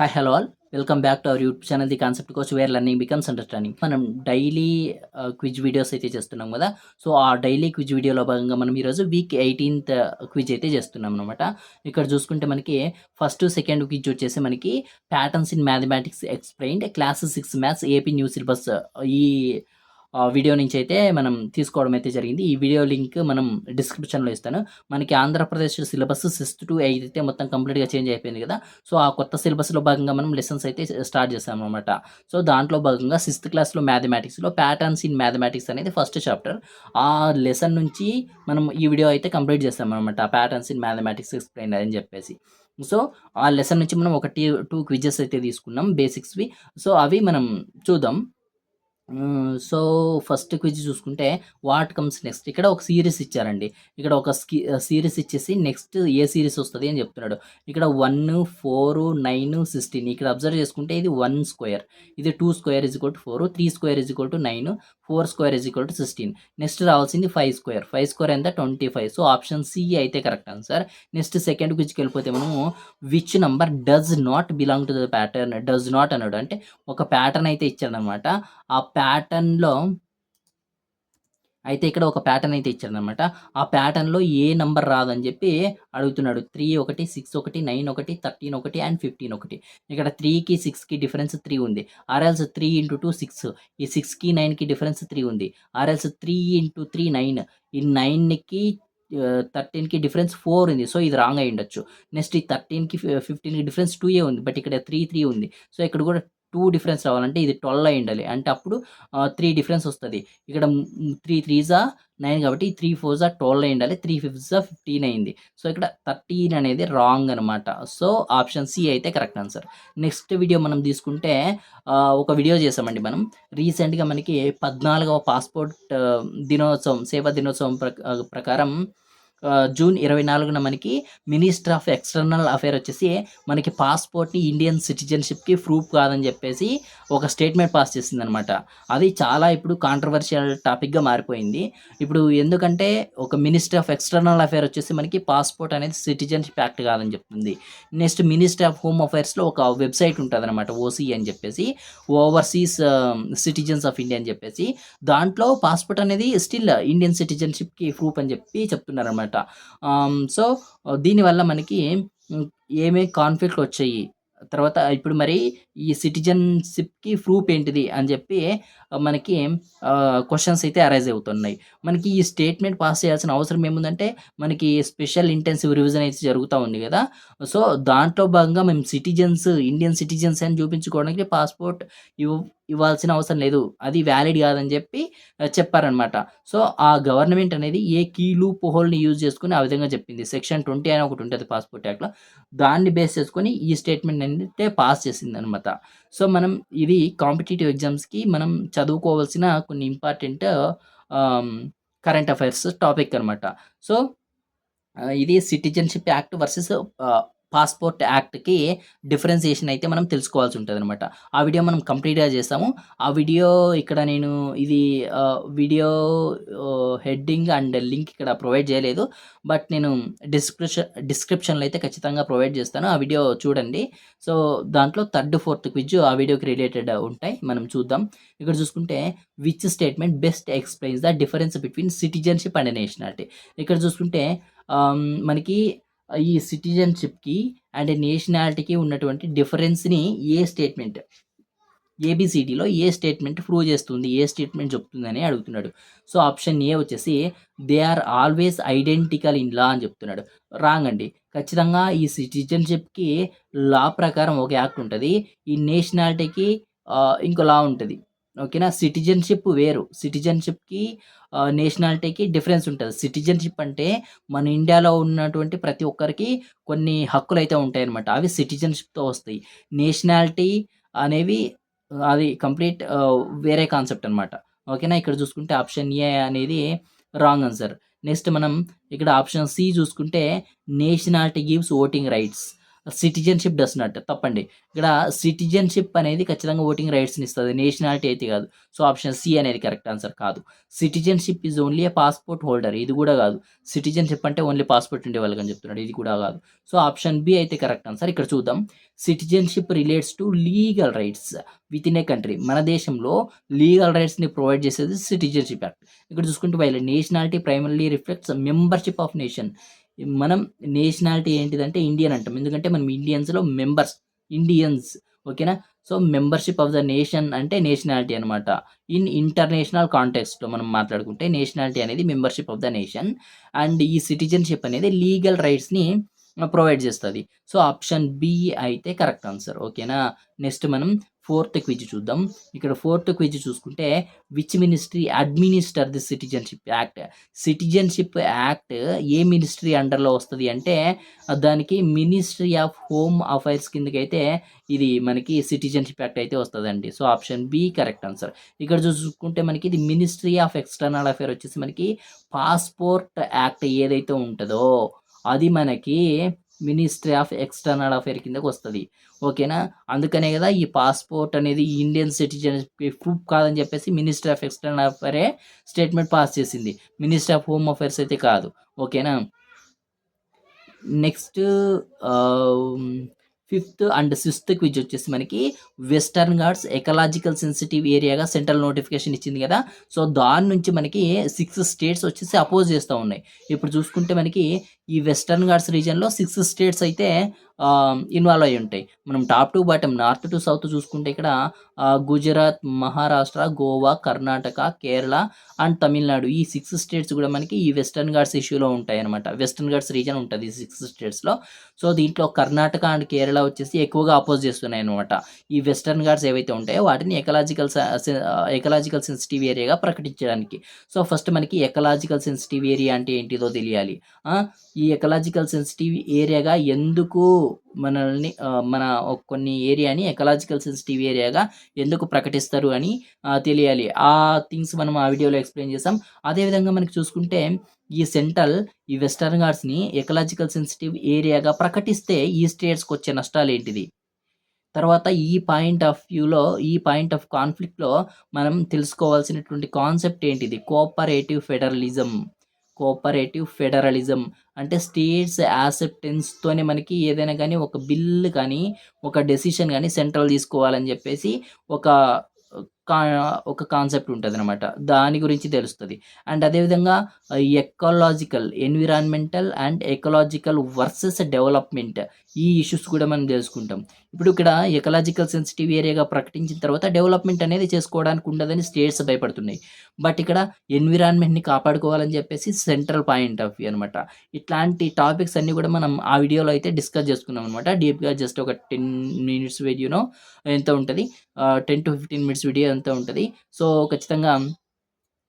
Hi hello all welcome back to our YouTube channel the concept coach where learning becomes understanding. మనం daily quiz videos అయితే చేస్తున్నాం కదా. So ఆ daily quiz వీడియోలో భాగంగా మనం ఈరోజు వీక్ 18th క్విజ్ అయితే చేస్తున్నాం అనమాట. ఇక్కడ చూసుకుంటే మనకి ఫస్ట్ సెకండ్ క్విజ్ వచ్చేసి మనకి patterns in mathematics explained class 6 maths AP new syllabus ఈ వీడియో నుంచి అయితే మనం తీసుకోవడం అయితే జరిగింది. ఈ వీడియో లింక్ మనం డిస్క్రిప్షన్లో ఇస్తాను. మనకి Andhra Pradesh syllabus 6th to 8th అయితే మొత్తం కంప్లీట్గా చేంజ్ అయిపోయింది కదా. సో ఆ కొత్త సిలబస్లో భాగంగా మనం లెసన్స్ అయితే స్టార్ట్ చేసాం అనమాట. సో దాంట్లో భాగంగా 6th క్లాస్లో మ్యాథమెటిక్స్లో ప్యాటర్న్స్ ఇన్ మ్యాథమెటిక్స్ అనేది ఫస్ట్ చాప్టర్. ఆ లెసన్ నుంచి మనం ఈ వీడియో అయితే కంప్లీట్ చేస్తాం అనమాట. ప్యాటర్న్స్ ఇన్ మ్యాథమెటిక్స్ ఎక్స్ప్లెయిన్ అని చెప్పేసి. సో ఆ లెసన్ నుంచి మనం 2 క్విజెస్ అయితే తీసుకున్నాం బేసిక్స్వి. సో అవి మనం చూద్దాం. సో ఫస్ట్ క్విజ్ చూసుకుంటే వాట్ కమ్స్ నెక్స్ట్. ఇక్కడ ఒక సీరీస్ ఇచ్చారండి. ఇక్కడ ఒక సీరీస్ ఇచ్చేసి నెక్స్ట్ ఏ సీరీస్ వస్తుంది అని చెప్తున్నాడు. ఇక్కడ 1, 4, 9, 16. ఇక్కడ అబ్జర్వ్ చేసుకుంటే ఇది 1 స్క్వేర్, ఇది 2 square is equal to 4, 3 square is equal to 9, 4 square is equal to 16. Next రావాల్సింది 5 స్క్వేర్. 5 స్క్వేర్ ఎంత 25. సో ఆప్షన్ సి అయితే కరెక్ట్ ఆన్సర్. నెక్స్ట్ సెకండ్ క్విజ్కి వెళ్ళిపోతే మనము which number does not belong to the pattern. Does not అన్నాడు అంటే ఒక pattern అయితే ఇచ్చాడనమాట. ఆ ప్యాటర్న్‌లో అయితే ఇక్కడ ఒక ప్యాటర్న్ అయితే ఇచ్చాడనమాట. ఆ ప్యాటర్న్‌లో ఏ నంబర్ రాదని చెప్పి అడుగుతున్నాడు. 3 ఒకటి, 6 ఒకటి, 9 ఒకటి, 13 ఒకటి అండ్ 15 ఒకటి. ఇక్కడ 3కి 6కి డిఫరెన్స్ 3 ఉంది. ఆర్ఎల్స్ 3 ఇంటూ 2 6. ఈ 6కి 9కి డిఫరెన్స్ 3 ఉంది. ఆర్ఎల్స్ 3 ఇంటూ 3 9. ఈ 9కి 13కి డిఫరెన్స్ 4 ఉంది. సో ఇది రాంగ్ అయ్యి ఉండొచ్చు. నెక్స్ట్ ఈ 13కి 15కి డిఫరెన్స్ 2 ఉంది. బట్ ఇక్కడ 3 ఉంది. సో ఇక్కడ కూడా 2 డిఫరెన్స్ రావాలంటే ఇది 12 అయి ఉండాలి. అంటే అప్పుడు 3 డిఫరెన్స్ వస్తది. ఇక్కడ 3 3 9 కాబట్టి 3 4 12 అయి ఉండాలి. 3 5 15 అయింది. సో ఇక్కడ 13 అనేది రాంగ్ అనమాట. సో ఆప్షన్ సి అయితే కరెక్ట్ ఆన్సర్. నెక్స్ట్ వీడియో మనం తీసుకుంటే ఒక వీడియో చేసామండి మనం. రీసెంట్‌గా మనకి 14వ పాస్‌పోర్ట్ దినోత్సవం, సేవా దినోత్సవం ప్రకారం జూన్ 24న మనకి మినిస్టర్ ఆఫ్ ఎక్స్టర్నల్ అఫైర్ వచ్చేసి మనకి పాస్‌పోర్ట్‌ని ఇండియన్ సిటిజన్‌షిప్‌కి ప్రూఫ్ కాదని చెప్పేసి ఒక స్టేట్మెంట్ పాస్ చేసిందనమాట. అది చాలా ఇప్పుడు కాంట్రోవర్షియల్ టాపిక్‌గా మారిపోయింది. ఇప్పుడు ఎందుకంటే ఒక మినిస్టర్ ఆఫ్ ఎక్స్టర్నల్ అఫైర్ వచ్చేసి మనకి పాస్‌పోర్ట్ అనేది సిటిజన్‌షిప్ యాక్ట్ కాదని చెప్తుంది. నెక్స్ట్ మినిస్టర్ ఆఫ్ హోమ్ అఫైర్స్‌లో ఒక వెబ్‌సైట్ ఉంటదనమాట. ఓసీఐ అని చెప్పేసి, ఓవర్‌సీస్ సిటిజన్స్ ఆఫ్ ఇండియా అని చెప్పేసి. దాంట్లో పాస్‌పోర్ట్ అనేది స్టిల్ ఇండియన్ సిటిజన్‌షిప్‌కి ప్రూఫ్ అని చెప్పి చెప్తున్నారనమాట. సో దీనివల్ల మనకి హ్మ్, ఏమేం కాన్‌ఫ్లిక్ట్‌లొచ్చాయి. తర్వాత ఇప్పుడు మరి ఈ సిటిజన్‌షిప్‌కి ప్రూఫ్ ఏంటిది అని చెప్పి మనకి క్వెషన్స్ అయితే అరైజ్ అవుతున్నాయి. మనకి ఈ స్టేట్మెంట్ పాస్ చేయాల్సిన అవసరం ఏముందంటే, మనకి స్పెషల్ ఇంటెన్సివ్ రివిజన్ అయితే జరుగుతా ఉంది గదా. సో దాంట్లో భాగంగా మేము ఇండియన్ సిటిజన్స్ అని చూపించుకోవడానికి పాస్‌పోర్ట్ ఇవ్ ఇవ్వాల్సిన అవసరం లేదు. అది వ్యాలిడ్ కాదని చెప్పి చెప్పారనమాట. సో ఆ గవర్నమెంట్ అనేది ఏ కీ లూప్ హోల్‌ని యూజ్ చేసుకొని ఆ విధంగా చెప్పింది. సెక్షన్ 20 అని ఒకటి ఉంటది పాస్‌పోర్ట్ యాక్ట్‌లో. దాన్ని బేస్ చేసుకొని ఈ స్టేట్మెంట్ అయితే పాస్ చేసిందనమాట. సో మనం ఇది కాంపిటీటివ్ ఎగ్జామ్స్‌కి మనం చదువుకోవాల్సిన కొన్ని important ah, current affairs topic అనమాట. సో ఇది సిటిజన్‌షిప్ యాక్ట్ వర్సెస్ పాస్‌పోర్ట్ యాక్ట్‌కి డిఫరెన్షియేషన్ అయితే మనం తెలుసుకోవాల్సి ఉంటదనమాట. ఆ వీడియో మనం కంప్లీట్‌గా చేసాము. ఆ వీడియో ఇక్కడ నేను ఇది వీడియో హెడ్డింగ్ అండ్ లింక్ ఇక్కడ ప్రొవైడ్ చేయలేదు. బట్ నేను డిస్క్రిప్షన్‌లో అయితే ఖచ్చితంగా ప్రొవైడ్ చేస్తాను. ఆ వీడియో చూడండి. సో దాంట్లో థర్డ్, ఫోర్త్ క్విజ్ ఆ వీడియోకి రిలేటెడ్ ఉంటాయి. మనం చూద్దాం. ఇక్కడ చూసుకుంటే which statement best explains the difference between citizenship and nationality. ఇక్కడ చూసుకుంటే మనకి ఈ సిటిజన్‌షిప్‌కి అండ్ నేషనాలిటీకి ఉన్నటువంటి డిఫరెన్స్‌ని ఏ స్టేట్మెంట్ ఏబీసీడీలో ఏ స్టేట్మెంట్ ప్రూవ్ చేస్తుంది? ఏ స్టేట్మెంట్ చెప్తుందని అడుగుతున్నాడు. సో ఆప్షన్ ఏ వచ్చేసి they are always identical in law అని చెప్తున్నాడు. రాంగ్ అండి. ఖచ్చితంగా ఈ సిటిజన్‌షిప్‌కి లా ప్రకారం ఒక యాక్ట్ ఉంటది. ఈ నేషనాలిటీకి ఇంకో లా ఉంటది. ఓకేనా. సిటిజన్‌షిప్ వేరు. సిటిజన్‌షిప్‌కి నేషనాలిటీకి డిఫరెన్స్ ఉంటది. సిటిజన్‌షిప్ అంటే మన ఇండియాలో ఉన్నటువంటి ప్రతి ఒక్కరికి కొన్ని హక్కులైతే ఉంటాయన్నమాట. అవి సిటిజన్‌షిప్‌తో వస్తాయి. నేషనాలిటీ అనేవి అది కంప్లీట్ వేరే కాన్సెప్ట్ అనమాట. ఓకేనా. ఇక్కడ చూసుకుంటే ఆప్షన్ ఏ అనేది రాంగ్ ఆన్సర్. నెక్స్ట్ మనం ఇక్కడ ఆప్షన్ సి చూసుకుంటే nationality gives voting rights. Citizenship does not తప్పండి. ఇక్కడ సిటిజన్‌షిప్ అనేది ఖచ్చితంగా ఓటింగ్ రైట్స్‌ని ఇస్తది. నేషనాలిటీ అయితే కాదు. సో, ఆప్షన్ సి అనేది కరెక్ట్ ఆన్సర్ కాదు. Citizenship is only a passport holder ఇది కూడా కాదు. సిటిజన్‌షిప్ అంటే ఓన్లీ పాస్‌పోర్ట్ ఉండే వాళ్ళకని చెప్తున్నాడు. ఇది కూడా కాదు. సో, ఆప్షన్ బి అయితే కరెక్ట్ ఆన్సర్. ఇక్కడ చూద్దాం. Citizenship relates to legal rights within A country. మన దేశంలో లీగల్ రైట్స్‌ని ప్రొవైడ్ చేసేది సిటిజన్‌షిప్ యాక్ట్. ఇక్కడ చూసుకుంటే while nationality primarily reflects membership of nation. మనం నేషనాలిటీ ఏంటిదంటే ఇండియన్ అంటాం. ఎందుకంటే మనం ఇండియన్స్‌లో మెంబర్స్ ఇండియన్స్ ఓకేనా. So, membership of the nation అంటే నేషనాలిటీ అనమాట. ఇన్ ఇంటర్నేషనల్ కాంటెక్స్ట్‌లో మనం మాట్లాడుకుంటే నేషనాలిటీ అనేది membership of the nation. And ఈ సిటిజన్‌షిప్ అనేది లీగల్ రైట్స్‌ని ప్రొవైడ్ చేస్తది. సో, ఆప్షన్ బి అయితే కరెక్ట్ ఆన్సర్. ఓకేనా. నెక్స్ట్ మనం ఫోర్త్ క్విజ్ చూద్దాం. ఇక్కడ ఫోర్త్ క్విజ్ చూసుకుంటే which ministry administer the citizenship act. Citizenship act ఏ మినిస్ట్రీ అండర్‌లో వస్తది అంటే దానికి మినిస్ట్రీ ఆఫ్ హోమ్ అఫైర్స్ కిందకైతే ఇది మనకి సిటిజన్‌షిప్ యాక్ట్ అయితే వస్తదండి. So, option B correct answer. ఇక్కడ చూసుకుంటే మనకి ఇది మినిస్ట్రీ ఆఫ్ ఎక్స్టర్నల్ అఫైర్ వచ్చేసి మనకి పాస్‌పోర్ట్ యాక్ట్ ఏదైతే ఉంటదో అది మనకి మినిస్ట్రీ ఆఫ్ ఎక్స్టర్నల్ అఫైర్ కిందకొస్తది. ఓకేనా. అందుకనే గదా ఈ పాస్‌పోర్ట్ అనేది ఇండియన్ సిటిజన్‌షిప్‌కి ప్రూఫ్ కాదని జెప్పేసి మినిస్ట్రీ ఆఫ్ ఎక్స్టర్నల్ అఫైరే స్టేట్‌మెంట్ పాస్ చేసింది. మినిస్ట్రీ ఆఫ్ హోమ్ అఫైర్స్ అయితే కాదు. ఓకేనా. నెక్స్ట్ ఆహ్, ఫిఫ్త్ అండ్ సిక్స్త్ క్విజ్ వచ్చేసి మనకి వెస్టర్న్ ఘాట్స్ ఎకలాజికల్ సెన్సిటివ్ ఏరియాగా సెంట్రల్ నోటిఫికేషన్ ఇచ్చింది కదా. సో, దాని నుంచి మనకి 6 స్టేట్స్ వచ్చేసి అపోజ్ చేస్తా ఉన్నాయి. ఇప్పుడు చూసుకుంటే మనకి ఈ వెస్టర్న్ ఘాట్స్ రీజియన్‌లో 6 స్టేట్స్ అయితే ఇన్వాల్వ్ అయ్యి ఉంటాయి. మనం top to bottom north to south చూసుకుంటే ఇక్కడ గుజరాత్, మహారాష్ట్ర, గోవా, కర్ణాటక, కేరళ అండ్ తమిళనాడు ఈ 6 స్టేట్స్ కూడా మనకి ఈ వెస్టర్న్ ఘాట్స్ ఇష్యూలో ఉంటాయన్నమాట. వెస్టర్న్ ఘాట్స్ రీజియన్ ఉంటది ఈ 6 స్టేట్స్‌లో. సో, దీంట్లో కర్ణాటక అండ్ కేరళ వచ్చేసి ఎక్కువగా అపోజ్ చేస్తున్నాయన్నమాట. ఈ వెస్టర్న్ ఘాట్స్ ఏవైతే ఉంటాయో వాటిని ఎకలాజికల్ సెన్సిటివ్ ఏరియాగా ప్రకటించడానికి. సో, ఫస్ట్ మనకి ఎకలాజికల్ సెన్సిటివ్ ఏరియా అంటే ఏంటిదో తెలియాలి. ఆ! ఈ ఎకలాజికల్ సెన్సిటివ్ ఏరియాగా ఎందుకు మన కొన్ని ఏరియాని ఎకలాజికల్ సెన్సిటివ్ ఏరియాగా ఎందుకు ప్రకటిస్తారు అని తెలియాలి. ఆ థింగ్స్ మనం ఆ వీడియోలో ఎక్స్‌ప్లెయిన్ చేసాం. అదేవిధంగా మనకి చూసుకుంటే ఈ సెంట్రల్ ఈ వెస్టర్న్ ఘాట్స్‌ని ఎకలాజికల్ సెన్సిటివ్ ఏరియాగా ప్రకటిస్తే ఈ స్టేట్స్‌కొచ్చే నష్టాలేంటిది? తర్వాత ఈ పాయింట్ ఆఫ్ కాన్‌ఫ్లిక్ట్‌లో మనం తెలుసుకోవాల్సినటువంటి కాన్సెప్ట్ ఏంటిది? కోఆపరేటివ్ ఫెడరలిజం అంటే స్టేట్స్ యాక్సెప్టెన్స్‌తోనే మనకి ఏదైనా గాని ఒక బిల్ కానీ, ఒక డెసిషన్ గాని సెంట్రల్ తీసుకోవాలని చెప్పేసి ఒక కా ఒక కాన్సెప్ట్ ఉంటదనమాట. దాని గురించి తెలుస్తది. అండ్ అదేవిధంగా environmental and ecological versus development ఈ ఇష్యూస్ కూడా మనం తెలుసుకుంటాం. ఇప్పుడు ఇక్కడ ఎకలాజికల్ సెన్సిటివ్ ఏరియాగా ప్రకటించిన తర్వాత డెవలప్‌మెంట్ అనేది చేసుకోవడానికి ఉండదని స్టేట్స్ భయపడుతున్నాయి. బట్ ఇక్కడ ఎన్విరాన్మెంట్‌ని కాపాడుకోవాలని చెప్పేసి సెంట్రల్ పాయింట్ ఆఫ్ వ్యూ అనమాట. ఇట్లాంటి టాపిక్స్ అన్నీ కూడా మనం ఆ వీడియోలో అయితే డిస్కస్ చేసుకున్నాం అనమాట. డీప్‌గా జస్ట్ ఒక 10 మినిట్స్ వీడియోనో ఎంతో ఉంటది. 10-15 మినిట్స్ వీడియో ఎంతో ఉంటది. సో, ఖచ్చితంగా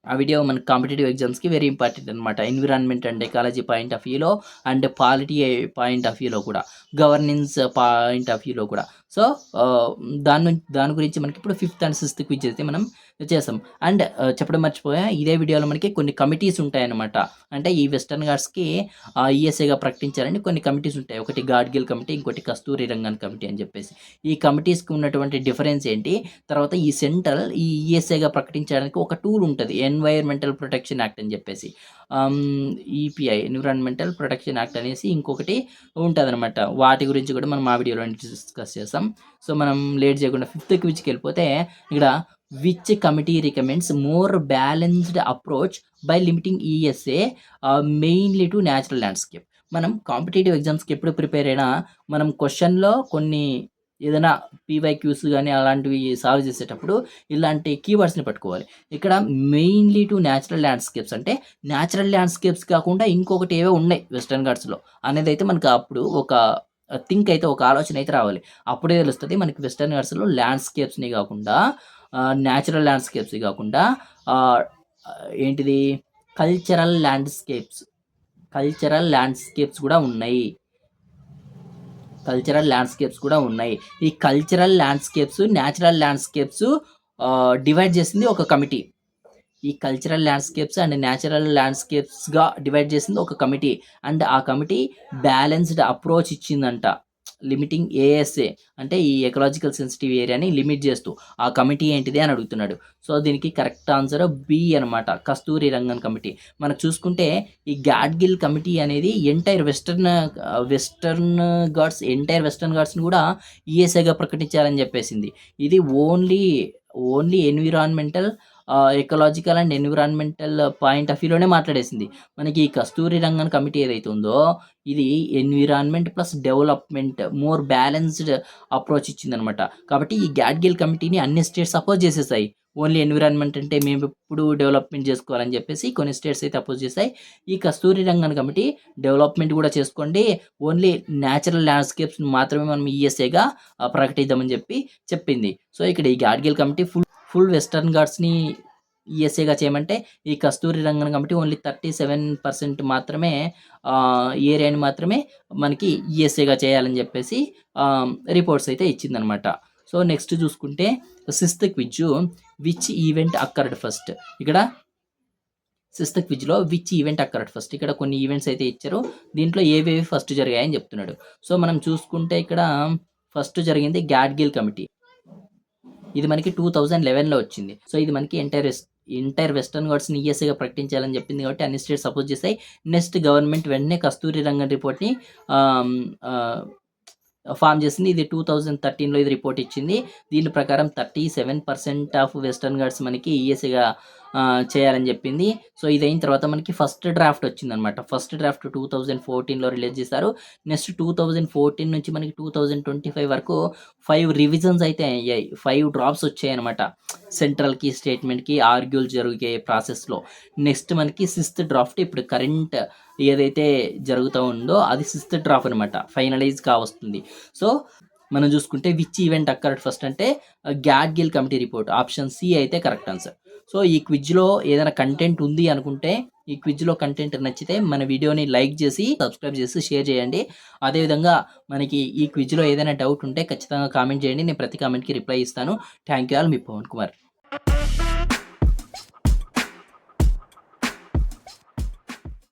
ఆ వీడియో మనకి కాంపిటీటివ్ ఎగ్జామ్స్‌కి వెరీ ఇంపార్టెంట్ అనమాట. Environment and ecology point of వ్యూలో అండ్ పాలిటీ పాయింట్ ఆఫ్ వ్యూలో కూడా, గవర్నెన్స్ పాయింట్ ఆఫ్ వ్యూలో కూడా. సో, ఆహ్, దాని గురించి మనకిప్పుడు ఫిఫ్త్ అండ్ సిక్స్త్ క్విజ్ అయితే మనం చేసాం. అండ్ చెప్పడం మర్చిపోయా ఇదే వీడియోలో మనకి కొన్ని కమిటీస్ ఉంటాయన్నమాట. అంటే ఈ వెస్టర్న్ ఘాట్స్‌కి ఈఎస్ఐగా ప్రకటించాలని కొన్ని కమిటీస్ ఉంటాయి. ఒకటి గాడ్గిల్ కమిటీ, ఇంకోటి కస్తూరి రంగన్ కమిటీ అని చెప్పేసి. ఈ కమిటీస్‌కి ఉన్నటువంటి డిఫరెన్స్ ఏంటి? తర్వాత ఈ సెంట్రల్ ఈ ఈఎస్ఐగా ప్రకటించడానికి ఒక టూల్ ఉంటది. ఎన్వైర్మెంటల్ ప్రొటెక్షన్ యాక్ట్ అని చెప్పేసి. ఈపీఐ ఎన్విరాన్మెంటల్ ప్రొటెక్షన్ యాక్ట్ అనేసి ఇంకొకటి ఉంటదనమాట. వాటి గురించి కూడా మనం ఆ వీడియోలో డిస్కస్ చేసాం. సో, మనం లేట్ చేయకుండా ఫిఫ్త్ క్విజ్‌కెళ్ళిపోతే ఇక్కడ which committee recommends more balanced approach by limiting ESA mainly to natural landscape. మనం కాంపిటీటివ్ ఎగ్జామ్స్‌కి ఎప్పుడు ప్రిపేర్ అయినా మనం క్వెషన్‌లో కొన్ని ఏదైనా పీవైక్యూస్ గాని అలాంటివి సాల్వ్ చేసేటప్పుడు ఇలాంటి కీవర్డ్స్‌ని పట్టుకోవాలి. ఇక్కడ మెయిన్‌లీ టు న్యాచురల్ ల్యాండ్‌స్కేప్స్ అంటే న్యాచురల్ ల్యాండ్‌స్కేప్స్ కాకుండా ఇంకొకటి ఏవో ఉన్నాయి వెస్టర్న్ ఘాట్స్‌లో అనేదైతే మనకు అప్పుడు ఒక ఒక ఆలోచన అయితే రావాలి. అప్పుడే తెలుస్తది మనకి వెస్టర్న్ ఘాట్స్‌లో ల్యాండ్‌స్కేప్స్‌ని గాకుండా న్యాచురల్ ల్యాండ్‌స్కేప్స్‌ని గాకుండా ఆహ్, ఏంటిది కల్చరల్ ల్యాండ్‌స్కేప్స్, కల్చరల్ ల్యాండ్‌స్కేప్స్ గూడా ఉన్నాయి. ఈ cultural landscapes, natural landscapes divide చేసింది ఒక కమిటీ. ఈ కల్చరల్ ల్యాండ్‌స్కేప్స్ అండ్ న్యాచురల్ ల్యాండ్‌స్కేప్స్‌గా డివైడ్ చేసింది ఒక కమిటీ. అండ్ ఆ కమిటీ బ్యాలెన్స్‌డ్ అప్రోచ్ ఇచ్చిందంట. లిమిటింగ్ ఏఎస్ఏ అంటే ఈ ఎకలాజికల్ సెన్సిటివ్ ఏరియాని లిమిట్ చేస్తూ ఆ కమిటీ ఏంటిది అని అడుగుతున్నాడు. సో దీనికి కరెక్ట్ ఆన్సర్ బి అనమాట, కస్తూరి రంగన్ కమిటీ. మనకు చూసుకుంటే ఈ గాడ్గిల్ కమిటీ అనేది ఎంటైర్ వెస్టర్న్ ఘాట్స్ని కూడా ఈఎస్ఐగా ప్రకటించాలని చెప్పేసింది. ఇది only environmental, ecological and environmental point of వ్యూలోనే మాట్లాడేసింది. మనకి ఈ కస్తూరి రంగన్ కమిటీ ఏదైతే ఉందో ఇది environment plus development more balanced approach ఇచ్చిందనమాట. కాబట్టి ఈ గాడ్గిల్ కమిటీని అన్ని స్టేట్స్ అపోజ్ చేసేసాయి. ఓన్లీ ఎన్విరాన్మెంట్ అంటే మేము ఎప్పుడు డెవలప్మెంట్ చేసుకోవాలని చెప్పేసి కొన్ని స్టేట్స్ అయితే అపోజ్ చేశాయి. ఈ కస్తూరి రంగన్ కమిటీ డెవలప్మెంట్ కూడా చేసుకోండి, ఓన్లీ న్యాచురల్ ల్యాండ్స్కేప్స్ మాత్రమే మనం ఈఎస్ఏగా ప్రకటిద్దామని చెప్పింది. సో ఇక్కడ ఈ గాడ్గిల్ కమిటీ ఫుల్ వెస్టర్న్ ఘాట్స్ని ఈఎస్ఏగా చేయమంటే ఈ కస్తూరి రంగన్ కమిటీ ఓన్లీ 37% మాత్రమే ఏరియాని మాత్రమే మనకి ఈఎస్ఏగా చేయాలని చెప్పేసి రిపోర్ట్స్ అయితే ఇచ్చిందనమాట. సో నెక్స్ట్ చూసుకుంటే 6th quiz, which event occurred first. ఇక్కడ 6th క్విజ్లో విచ్ ఈవెంట్ అక్కర్డ్ ఫస్ట్, ఇక్కడ కొన్ని ఈవెంట్స్ అయితే ఇచ్చారు, దీంట్లో ఏవేవి ఫస్ట్ జరిగాయని చెప్తున్నాడు. సో మనం చూసుకుంటే ఇక్కడ ఫస్ట్ జరిగింది గాడ్గిల్ కమిటీ. ఇది మనకి 2011లో వచ్చింది. సో ఇది మనకి ఎంటైర్ వెస్టర్న్ ఘాట్స్ని ఈఎస్ఐగా ప్రకటించాలని చెప్పింది కాబట్టి అన్ని స్టేట్స్ సపోజ్ చేస్తాయి. నెక్స్ట్ గవర్నమెంట్ వెంటనే కస్తూరి రంగన్ రిపోర్ట్ని ఫామ్ చేసింది. ఇది 2013లో ఇది రిపోర్ట్ ఇచ్చింది. దీని ప్రకారం 37% ఆఫ్ వెస్టర్న్ ఘాట్స్ మనకి ఈఎస్ఐగా చేయాలని చెప్పింది. సో ఇది అయిన తర్వాత మనకి ఫస్ట్ డ్రాఫ్ట్ వచ్చిందనమాట. ఫస్ట్ డ్రాఫ్ట్ 2014లో రిలీజ్ చేశారు. నెక్స్ట్ 2014 నుంచి మనకి 2025 వరకు 5 రివిజన్స్ అయితే అయ్యాయి, 5 డ్రాప్స్ వచ్చాయి అనమాట. సెంట్రల్కి స్టేట్మెంట్కి ఆర్గ్యూలు జరిగే ప్రాసెస్లో. నెక్స్ట్ మనకి 6th డ్రాఫ్ట్ ఇప్పుడు కరెంట్ ఏదైతే జరుగుతూ ఉందో అది 6th డ్రాఫ్ట్ అనమాట, ఫైనలైజ్ కావస్తుంది. సో మనం చూసుకుంటే విచ్ ఈవెంట్ అక్కర్డ్ ఫస్ట్ అంటే Gadgil committee report, option C అయితే కరెక్ట్ ఆన్సర్. సో ఈ క్విజ్లో ఏదైనా కంటెంట్ ఉంది అనుకుంటే, ఈ క్విజ్లో కంటెంట్ నచ్చితే మన వీడియోని లైక్ చేసి సబ్స్క్రైబ్ చేసి షేర్ చేయండి. అదేవిధంగా మనకి ఈ క్విజ్లో ఏదైనా డౌట్ ఉంటే ఖచ్చితంగా కామెంట్ చేయండి, నేను ప్రతి కామెంట్కి రిప్లై ఇస్తాను. థ్యాంక్ యూ ఆల్, మీ పవన్ కుమార్.